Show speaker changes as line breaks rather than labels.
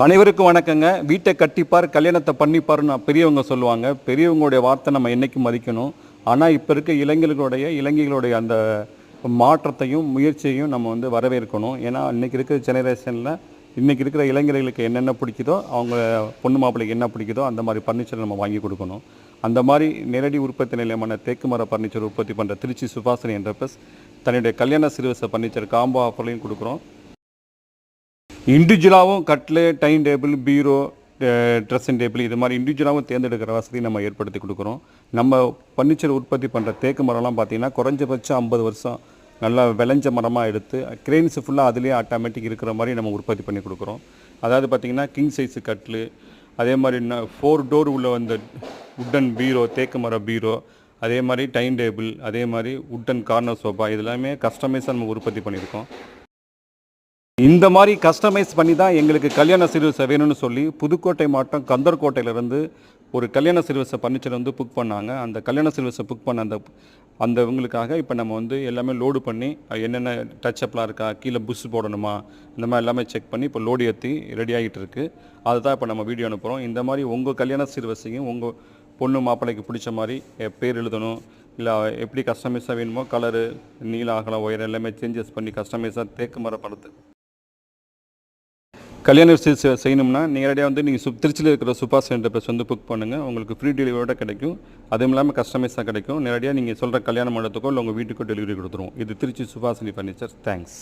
அனைவருக்கும் வணக்கங்க. வீட்டை கட்டிப்பார், கல்யாணத்தை பண்ணிப்பார்னு பெரியவங்க சொல்லுவாங்க. பெரியவங்களுடைய வார்த்தை நம்ம என்றைக்கும் மதிக்கணும். ஆனால் இப்போ இருக்க இளைஞர்களுடைய அந்த மாற்றத்தையும் முயற்சியையும் நம்ம வரவேற்கணும். ஏன்னா இன்றைக்கி இருக்கிற ஜெனரேஷனில் இன்றைக்கி இருக்கிற இளைஞர்களுக்கு என்னென்ன பிடிக்குதோ, அவங்க பொண்ணு மாப்பிள்ளைக்கு என்ன பிடிக்குதோ அந்த மாதிரி ஃபர்னிச்சர் நம்ம வாங்கி கொடுக்கணும். அந்த மாதிரி நேரடி உற்பத்தி நிலையமான தேக்கு மர ஃபர்னிச்சர் உற்பத்தி பண்ணுற திருச்சி சுபாஷினி என்டர்பிரைஸ் தன்னுடைய கல்யாண சிறுவச ஃபர்னிச்சர் காம்போ ஆஃபர்லையும் கொடுக்குறோம். இண்டிவிஜுவலாகவும் கட்லு, டைனிங் டேபிள், பீரோ, ட்ரெஸ்ஸிங் டேபிள் இது மாதிரி இண்டிவிஜுவலாகவும் தேர்ந்தெடுக்கிற வசதி நம்ம ஏற்படுத்தி கொடுக்குறோம். நம்ம ஃபர்னிச்சர் உற்பத்தி பண்ணுற தேக்கு மரம்லாம் பார்த்திங்கன்னா குறைஞ்சபட்சம் 50 வருஷம் நல்லா விளைஞ்ச மரமாக எடுத்து கிரெயின்ஸு ஃபுல்லாக அதுலேயே ஆட்டோமேட்டிக் இருக்கிற மாதிரி நம்ம உற்பத்தி பண்ணி கொடுக்குறோம். அதாவது பார்த்திங்கன்னா கிங் சைஸு கட்லு, அதே மாதிரி 4 டோர் உள்ள அந்த உட்டன் பீரோ, தேக்கு மர பீரோ, அதே மாதிரி டைனிங் டேபிள், அதே மாதிரி உட்டன் கார்னர் சோஃபா இது எல்லாமே கஸ்டமைஸாக நம்ம உற்பத்தி பண்ணியிருக்கோம். இந்த மாதிரி கஸ்டமைஸ் பண்ணி தான் எங்களுக்கு கல்யாண சிறுவசை வேணும்னு சொல்லி புதுக்கோட்டை மாவட்டம் கந்தர்கோட்டையிலேருந்து ஒரு கல்யாண சிறுவசை ஃபர்னிச்சர் புக் பண்ணாங்க. அந்த கல்யாண சிறுவசை புக் பண்ண அந்தவங்களுக்காக இப்போ நம்ம எல்லாமே லோடு பண்ணி என்னென்ன டச்சப்லாம் இருக்கா, கீழே புஷ் போடணுமா, இந்த மாதிரி எல்லாமே செக் பண்ணி இப்போ லோடு ஏற்றி ரெடி ஆகிட்டு இருக்குது. அதுதான் இப்போ நம்ம வீடியோ அனுப்புகிறோம். இந்த மாதிரி உங்கள் கல்யாண சிறுவசையும் உங்கள் பொண்ணு மாப்பிள்ளைக்கு பிடிச்ச மாதிரி பேர் எழுதணும், இல்லை எப்படி கஸ்டமைஸாக வேணுமோ கலரு, நீள அகலம், உயரம் எல்லாமே சேஞ்சஸ் பண்ணி கஸ்டமைஸாக தேக்கு மர படுத்து கல்யாண செய்யணும்னா நேரடியாக நீங்கள் திருச்சியில் இருக்கிற சுபாஷ் என்டர்பிரைஸ் புக் பண்ணுங்கள். உங்களுக்கு ஃப்ரீ டெலிவரியோட கிடைக்கும். அதுவும் இல்லாமல் கஸ்டமைஸாக கிடைக்கும். நேரடியாக நீங்கள் சொல்கிற கல்யாண மண்டபத்துக்கோ இல்லை உங்கள் வீட்டுக்கோ டெலிவரி கொடுத்துருவோம். இது திருச்சி சுபாஷினி ஃபர்னிச்சர். தேங்க்ஸ்.